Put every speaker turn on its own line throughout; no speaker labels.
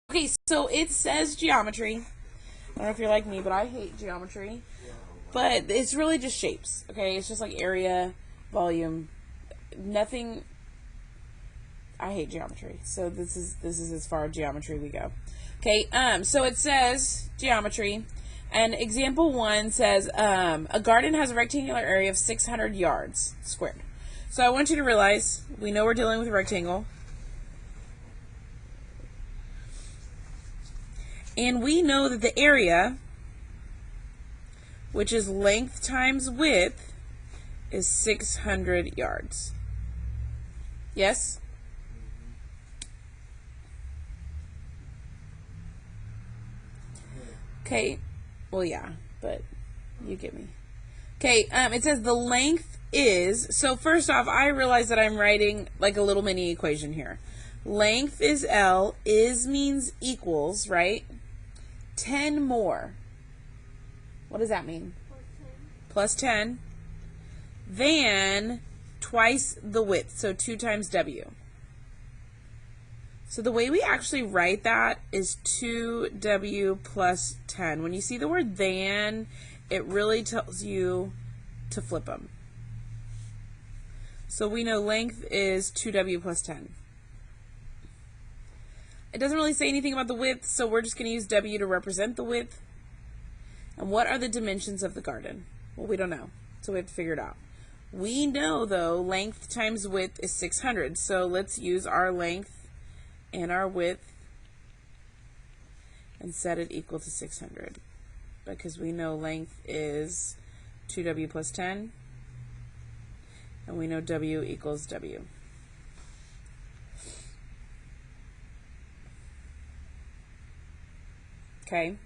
Okay, so it says geometry. I don't know if you're like me, but I hate geometry. But it's really just shapes, okay? It's just like area, volume, nothing. I hate geometry. So this is as far as geometry we go. Okay, so it says geometry. And example 1 says a garden has a rectangular area of 600 yards squared. So I want you to realize we know we're dealing with a rectangle. And we know that the area, which is length times width, is 600 yards. Yes? Okay. Well, yeah, but you get me. Okay, it says the length is, so first off, I realize that I'm writing like a little mini equation here. Length is L, is means equals, right? 10 more. What does that mean? Plus 10. Than twice the width, so 2 times W. So the way we actually write that is 2W plus 10. When you see the word than, it really tells you to flip them. So we know length is 2W plus 10. It doesn't really say anything about the width, so we're just going to use W to represent the width. And what are the dimensions of the garden? Well, we don't know, so we have to figure it out. We know, though, length times width is 600, so let's use our length and our width and set it equal to 600, because we know length is 2W plus 10, and we know W equals W. Okay,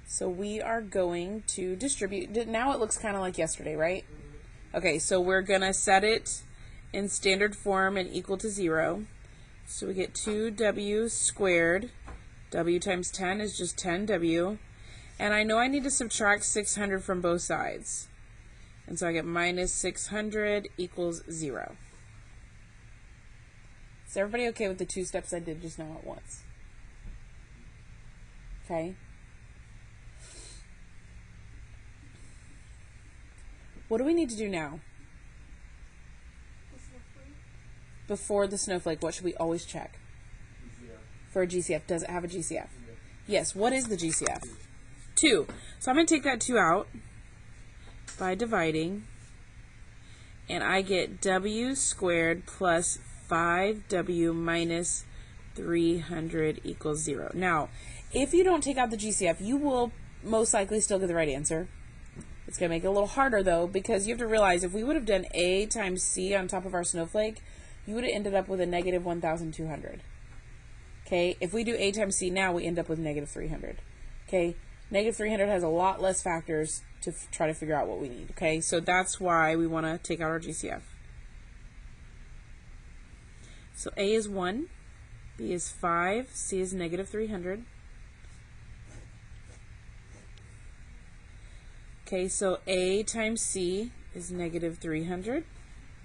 so we are going to distribute. Now it looks kind of like yesterday, right? Okay, so we're going to set it in standard form and equal to 0. So we get 2W squared. W times 10 is just 10W. And I know I need to subtract 600 from both sides. And so I get minus 600 equals 0. Is everybody okay with the 2 steps I did just now at once? Okay. What do we need to do now? Before the snowflake, what should we always check? GCF. For a GCF. Does it have a GCF? Yeah. Yes. What is the GCF? 2. So I'm going to take that 2 out by dividing, and I get W squared plus 5W minus 300 equals 0. Now, if you don't take out the GCF, you will most likely still get the right answer. It's going to make it a little harder, though, because you have to realize if we would have done A times C on top of our snowflake, you would have ended up with a negative 1,200. Okay, if we do A times C now, we end up with negative 300. Okay, negative 300 has a lot less factors to try to figure out what we need. Okay, so that's why we want to take out our GCF. So A is 1, B is 5, C is negative 300. Okay, so A times C is negative 300.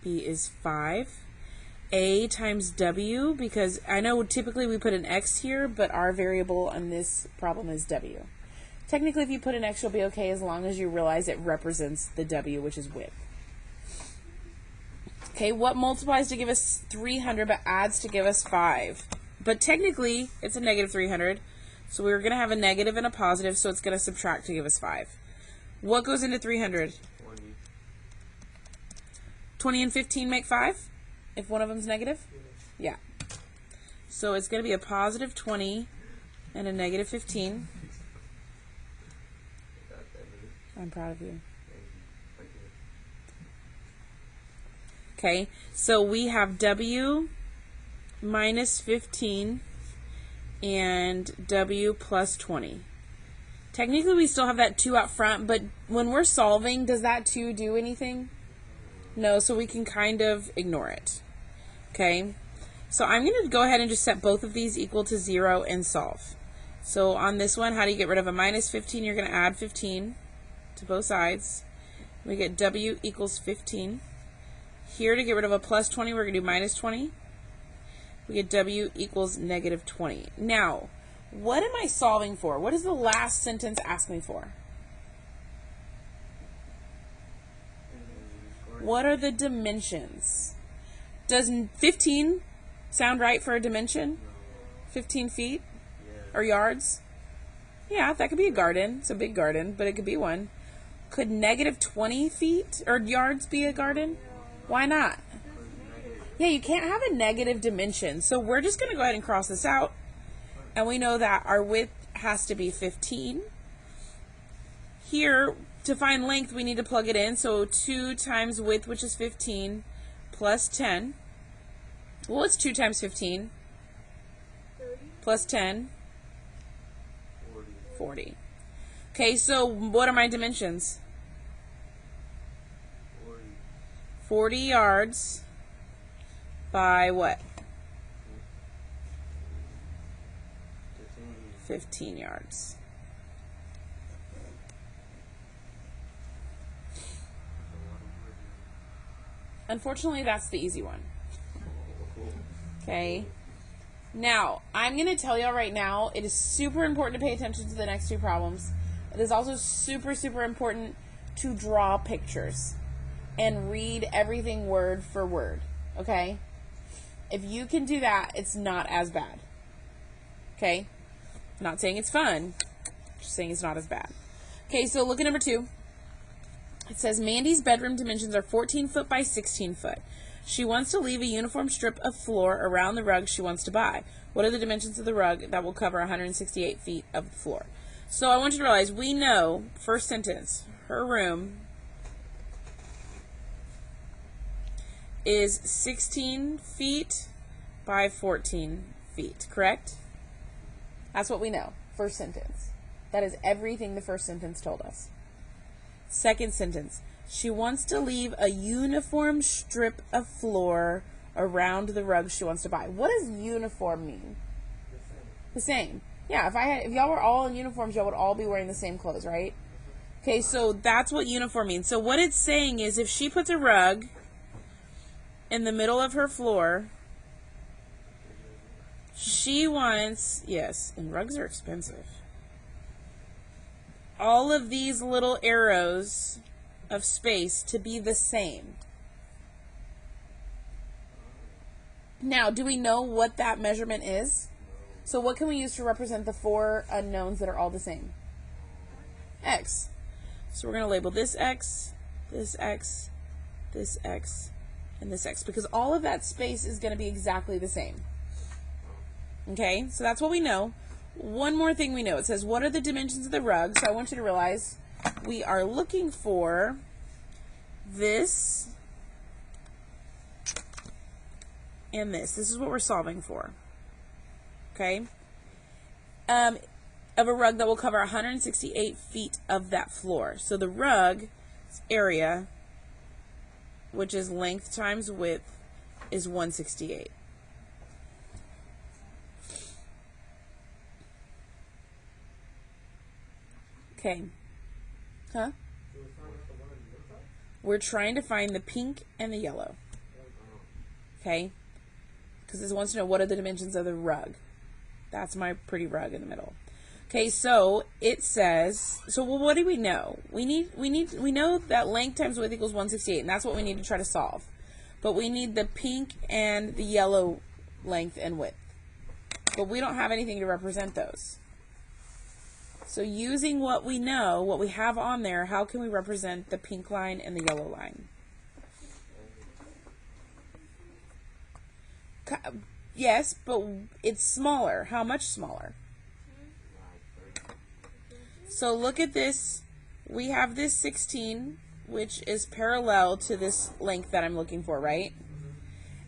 B is 5. A times W, because I know typically we put an X here, but our variable on this problem is W. Technically, if you put an X, you'll be okay as long as you realize it represents the W, which is width. Okay, what multiplies to give us 300 but adds to give us 5? But technically, it's a negative 300, so we're going to have a negative and a positive, so it's going to subtract to give us 5. What goes into 300?
20.
20 and 15 make 5? If one of them's negative? Yeah. So it's going to be a positive 20 and a negative 15. I'm proud of you. Okay, so we have W minus 15 and W plus 20. Technically, we still have that 2 out front, but when we're solving, does that 2 do anything? No, so we can kind of ignore it. Okay, so I'm going to go ahead and just set both of these equal to 0 and solve. So on this one, how do you get rid of a minus 15? You're going to add 15 to both sides. We get W equals 15. Here, to get rid of a plus 20, we're going to do minus 20. We get W equals negative 20. Now, what am I solving for? What does the last sentence ask me for? What are the dimensions? Does 15 sound right for a dimension? 15 feet? Or yards? Yeah, that could be a garden. It's a big garden, but it could be one. Could negative 20 feet or yards be a garden? Why not? Yeah, you can't have a negative dimension. So we're just going to go ahead and cross this out. And we know that our width has to be 15. Here, to find length, we need to plug it in. So 2 times width, which is 15, plus 10. Well, what's 2 times 15?
30.
Plus 10? 40. Okay, so what are my dimensions? 40 yards by what? 15 yards. Unfortunately, that's the easy one. Okay. Now, I'm going to tell y'all right now, it is super important to pay attention to the next two problems. It is also super, super important to draw pictures and read everything word for word. Okay? If you can do that, it's not as bad. Okay? Not saying it's fun, just saying it's not as bad. Okay, so look at number 2. It says Mandy's bedroom dimensions are 14 foot by 16 foot. She wants to leave a uniform strip of floor around the rug she wants to buy. What are the dimensions of the rug that will cover 168 feet of the floor? So I want you to realize, we know, first sentence, her room is 16 feet by 14 feet, correct? That's what we know, first sentence. That is everything the first sentence told us. Second sentence, she wants to leave a uniform strip of floor around the rug she wants to buy. What does uniform mean? The same. Yeah, if y'all were all in uniforms, y'all would all be wearing the same clothes, right? Okay, so that's what uniform means. So what it's saying is, if she puts a rug in the middle of her floor, she wants, yes, and rugs are expensive, all of these little arrows of space to be the same. Now, do we know what that measurement is? So what can we use to represent the 4 unknowns that are all the same? X. So we're going to label this X, this X, this X, and this X, because all of that space is going to be exactly the same. Okay, so that's what we know. One more thing we know. It says, what are the dimensions of the rug? So I want you to realize we are looking for this and this. This is what we're solving for. Okay? Of a rug that will cover 168 feet of that floor. So the rug area, which is length times width, is 168. Okay. Huh? We're trying to find the pink and the yellow. Okay? Because it wants to know what are the dimensions of the rug. That's my pretty rug in the middle. Okay, so it says, so well, what do we know? We know that length times width equals 168, and that's what we need to try to solve. But we need the pink and the yellow length and width. But we don't have anything to represent those. So using what we know, what we have on there, how can we represent the pink line and the yellow line? Yes, but it's smaller. How much smaller? So look at this. We have this 16, which is parallel to this length that I'm looking for, right?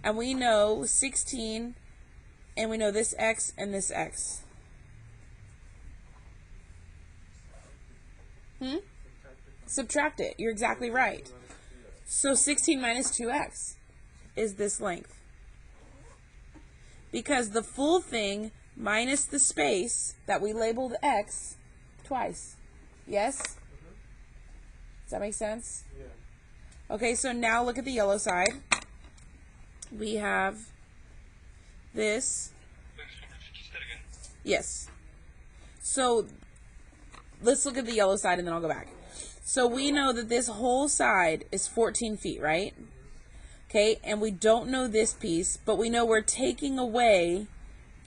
And we know 16, and we know this X and this X. Subtract it. You're exactly right. So 16 minus 2x is this length. Because the full thing minus the space that we labeled x twice. Yes? Does that make sense? Yeah. Okay, so now look at the yellow side. We have this. Yes. So let's look at the yellow side and then I'll go back. So we know that this whole side is 14 feet, right? Okay, and we don't know this piece, but we know we're taking away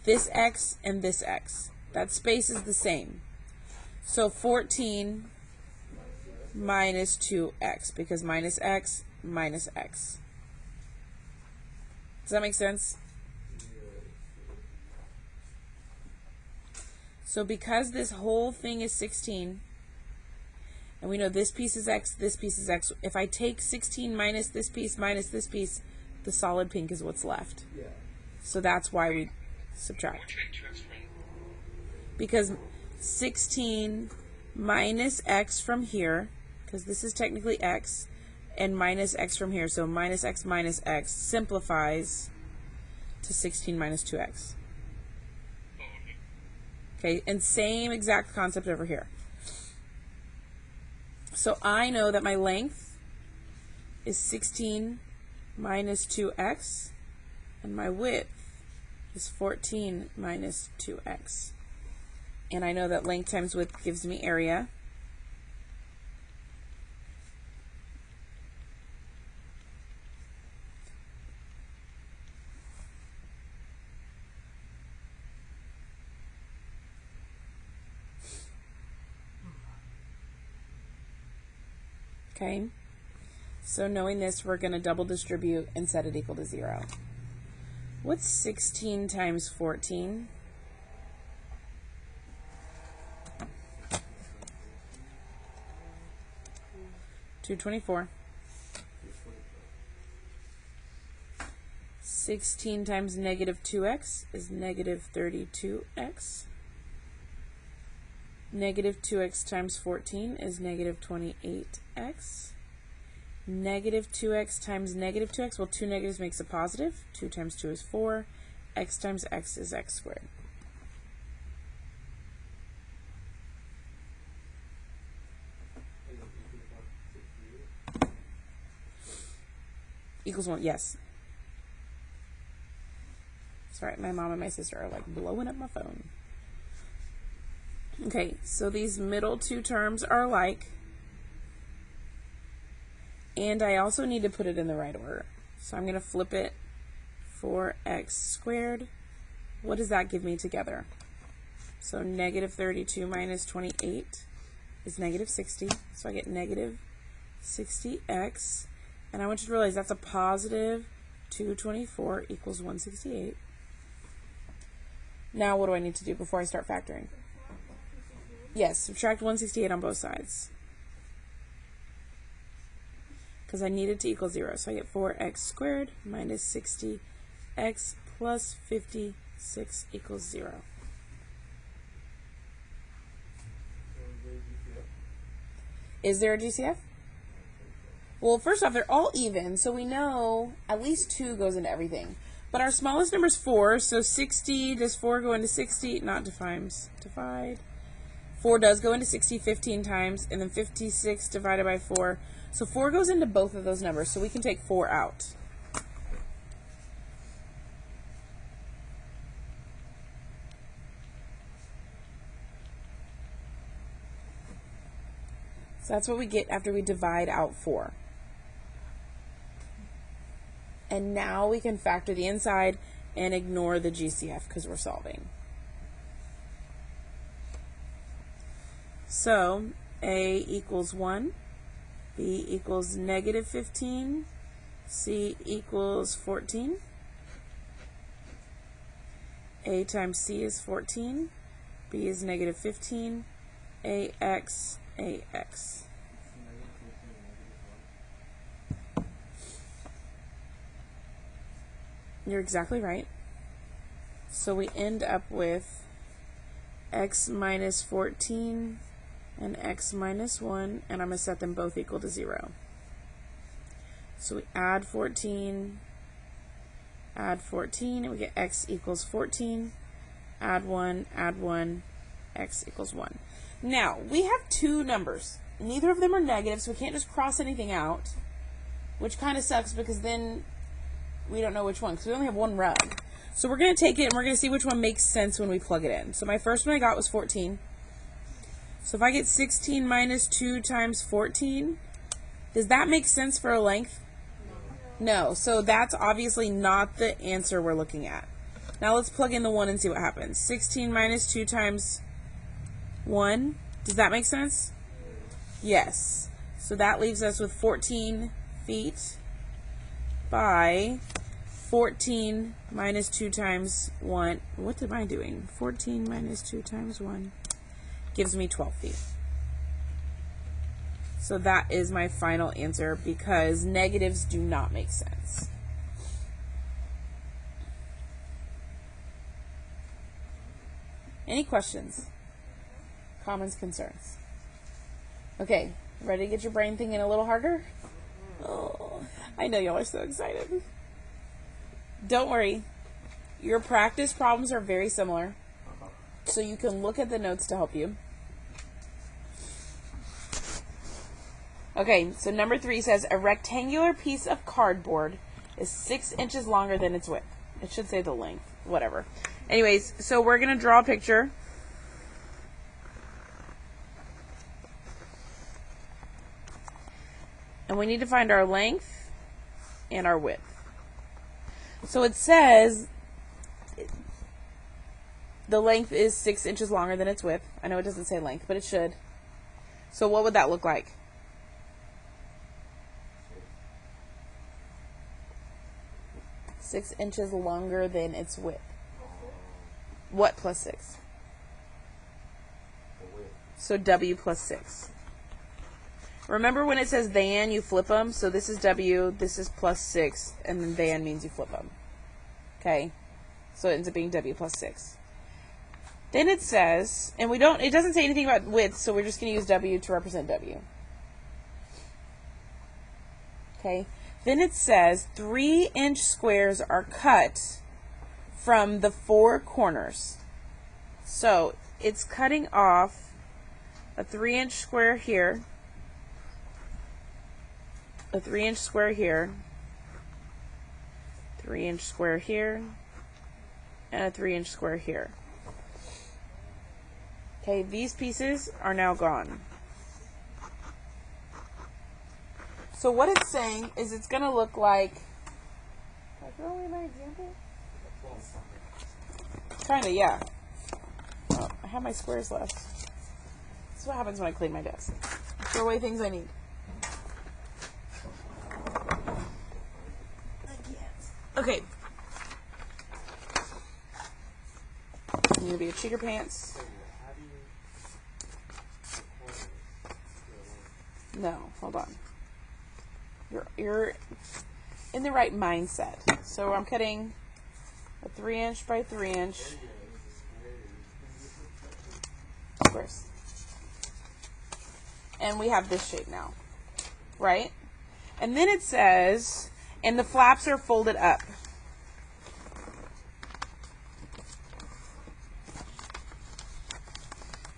this x and this x. That space is the same. So 14 minus 2x, because minus x minus x. Does that make sense? So because this whole thing is 16, and we know this piece is x, this piece is x, if I take 16 minus this piece, the solid pink is what's left. Yeah. So that's why we subtract. Because 16 minus x from here, because this is technically x, and minus x from here, so minus x simplifies to 16 minus 2x. Okay, and same exact concept over here. So I know that my length is 16 minus 2x, and my width is 14 minus 2x. And I know that length times width gives me area. Okay, so knowing this, we're going to double distribute and set it equal to 0. What's 16 times 14? $224. 16 times negative 2x is negative 32x. Negative 2x times 14 is negative 28x. Negative 2x times negative 2x, well, 2 negatives makes a positive. 2 times 2 is 4. X times x is x squared. Equals 1, yes. Sorry, my mom and my sister are like blowing up my phone. Okay, so these middle two terms are alike. And I also need to put it in the right order. So I'm going to flip it. 4x squared. What does that give me together? So negative 32 minus 28 is negative 60. So I get negative 60x. And I want you to realize that's a positive 224 equals 168. Now what do I need to do before I start factoring? Yes, subtract 168 on both sides. Because I need it to equal 0. So I get 4x squared minus 60x plus 56 equals 0. Is there a GCF? Well, first off, they're all even, so we know at least 2 goes into everything. But our smallest number is 4, so 60, does 4 go into 60? Not divide. 4 does go into 60 15 times, and then 56 divided by 4. So 4 goes into both of those numbers, so we can take 4 out. So that's what we get after we divide out 4. And now we can factor the inside and ignore the GCF because we're solving. So A equals 1, B equals negative 15, C equals 14. A times C is 14, B is negative 15, AX, AX. You're exactly right. So we end up with x minus 14 and x minus 1, and I'm going to set them both equal to 0. So we add 14, and we get x equals 14, add 1, x equals 1. Now, we have 2 numbers. Neither of them are negative, so we can't just cross anything out, which kind of sucks because then we don't know which one, because we only have one rug. So we're going to take it and we're going to see which one makes sense when we plug it in. So my first one I got was 14. So if I get 16 minus 2 times 14, does that make sense for a length? No. So that's obviously not the answer we're looking at. Now let's plug in the 1 and see what happens. 16 minus 2 times 1. Does that make sense? Yes. So that leaves us with 14 feet by 14 minus 2 times 1. What am I doing? 14 minus 2 times 1 gives me 12 feet. So that is my final answer because negatives do not make sense. Any questions? Comments, concerns? Okay, ready to get your brain thinking a little harder? Oh, I know y'all are so excited. Don't worry. Your practice problems are very similar, so you can look at the notes to help you. Okay, so number 3 says a rectangular piece of cardboard is 6 inches longer than its width. It should say the length, whatever. Anyways, so we're going to draw a picture. And we need to find our length and our width. So it says the length is 6 inches longer than its width. I know it doesn't say length, but it should. So what would that look like? Six inches longer than its width. What plus 6? So W plus 6. Remember when it says than, you flip them. So this is W, this is plus 6, and then than means you flip them. Okay? So it ends up being W plus 6. Then it says, and it doesn't say anything about width, so we're just going to use W to represent W. Okay? Then it says 3-inch squares are cut from the 4 corners. So it's cutting off a 3-inch square here, a 3-inch square here, 3-inch square here, and a 3-inch square here. Okay, these pieces are now gone. So what it's saying is it's going to look like... Can I throw away my example? Kind of, yeah. Oh, I have my squares left. This is what happens when I clean my desk. I throw away things I need. Okay. I'm going to be a cheater pants. No, hold on. You're in the right mindset. So I'm cutting a 3-inch by 3-inch squares. And we have this shape now, right? And then it says, and the flaps are folded up.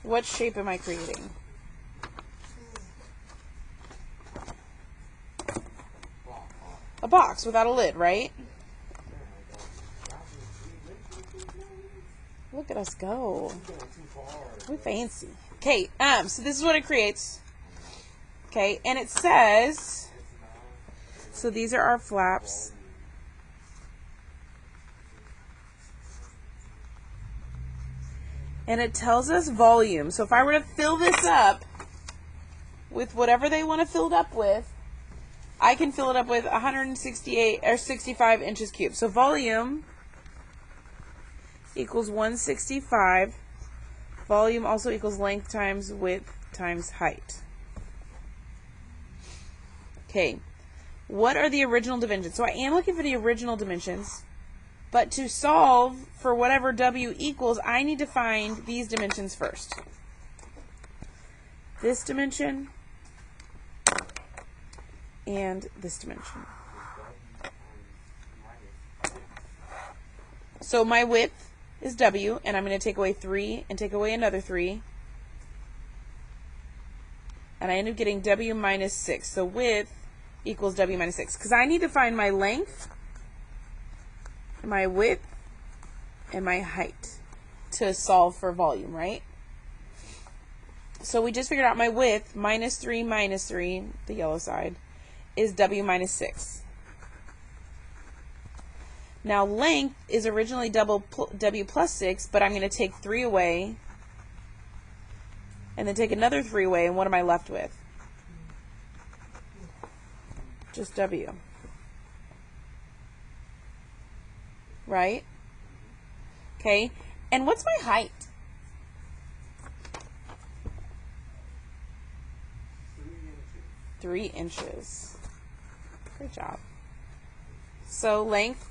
What shape am I creating? A box without a lid, right? Look at us go. We're fancy. Okay, so this is what it creates. Okay, and it says, so these are our flaps. And it tells us volume. So if I were to fill this up with whatever they want to fill it up with, I can fill it up with 168 or 65 inches cubed. So volume equals 165. Volume also equals length times width times height. Okay. What are the original dimensions? So I am looking for the original dimensions. But to solve for whatever W equals, I need to find these dimensions first. This dimension and this dimension. So my width is W, and I'm going to take away 3 and take away another 3. And I end up getting W minus 6. So width equals W minus 6. Because I need to find my length, my width, and my height to solve for volume, right? So we just figured out my width, minus 3, the yellow side, is W minus 6. Now length is originally W plus 6, but I'm going to take 3 away, and then take another 3 away, and what am I left with? Just W. Right? Okay, and what's my height? 3 inches. Great job. So length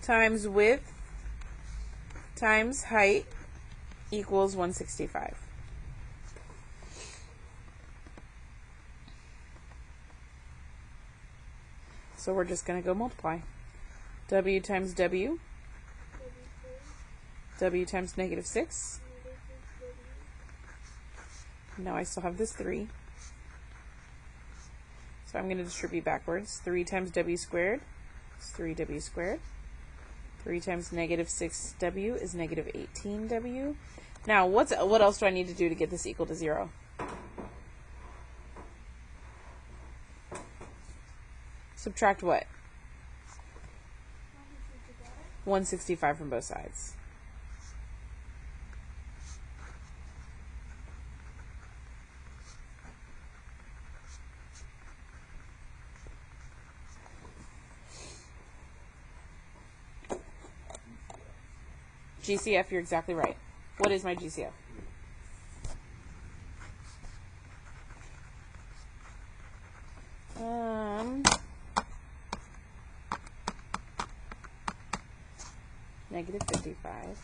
times width times height equals 165. So we're just going to go multiply. W times W. W times negative 6. Now I still have this 3. So I'm going to distribute backwards. 3 times W squared is 3W squared. 3 times negative 6W is negative 18W. Now, what else do I need to do to get this equal to 0? Subtract what? 165 from both sides. GCF, you're exactly right. What is my GCF? Negative 55.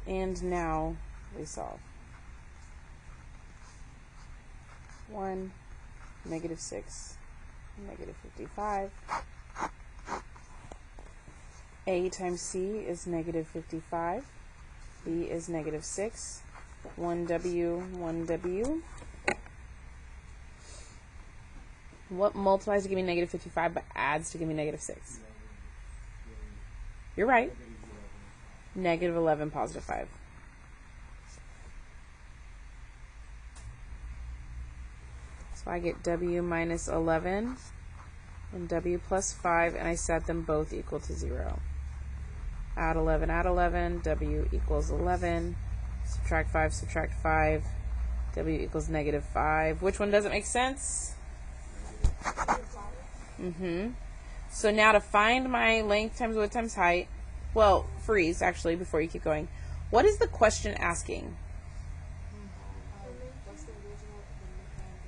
And now we solve. 1, negative 6, negative 55. A times C is negative 55. B is negative 6. 1W, 1W. What multiplies to give me negative 55 but adds to give me negative 6? You're right. Negative 11, positive 5. So I get W minus 11 and W plus 5, and I set them both equal to 0. Add 11, W equals 11. Subtract 5, W equals negative 5. Which one doesn't make sense? So now to find my length times width times height, well, freeze actually before you keep going. What is the question asking?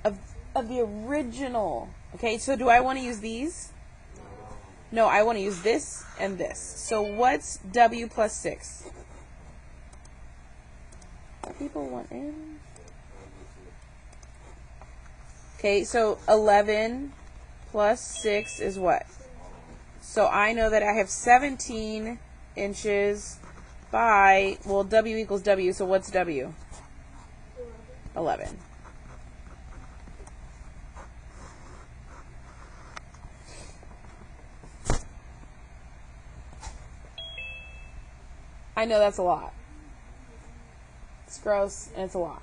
Of the original. Okay, so do I want to use these? No, I want to use this and this. So what's W plus 6? People want in. Okay, so 11 plus 6 is what? So I know that I have 17 inches by, well, W equals W, so what's W? 11. I know that's a lot. It's gross, and it's a lot.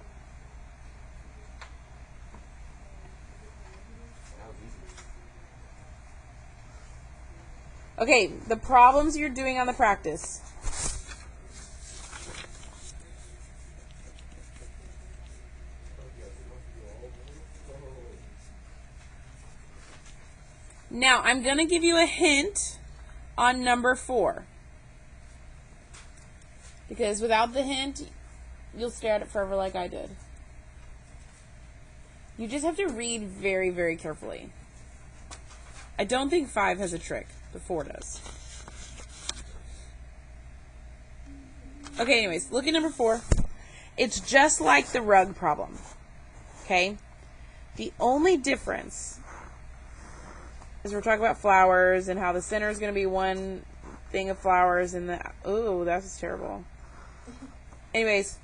Okay, the problems you're doing on the practice. Now, I'm going to give you a hint on number 4. Because without the hint, you'll stare at it forever like I did. You just have to read very, very carefully. I don't think 5 has a trick, but 4 does. Okay, anyways, look at number 4. It's just like the rug problem. Okay? The only difference is we're talking about flowers and how the center is going to be one thing of flowers and the... Ooh, that was terrible. Anyways,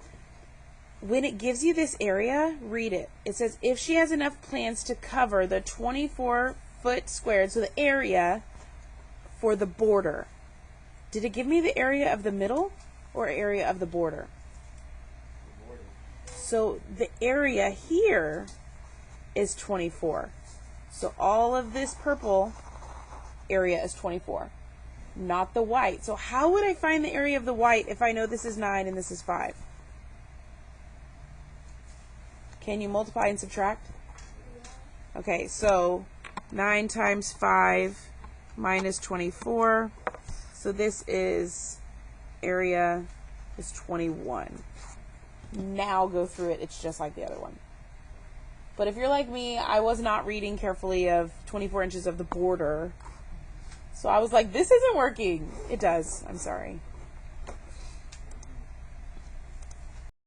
when it gives you this area, read it. It says, if she has enough plants to cover the 24-foot squared, so the area for the border. Did it give me the area of the middle or area of the border?
The border.
So the area here is 24. So all of this purple area is 24, not the white. So how would I find the area of the white if I know this is 9 and this is 5? Can you multiply and subtract? Okay, so 9 times 5 minus 24. So this is area is 21. Now go through it. It's just like the other one. But if you're like me, I was not reading carefully of 24 inches of the border. So I was like, this isn't working. It does. I'm sorry.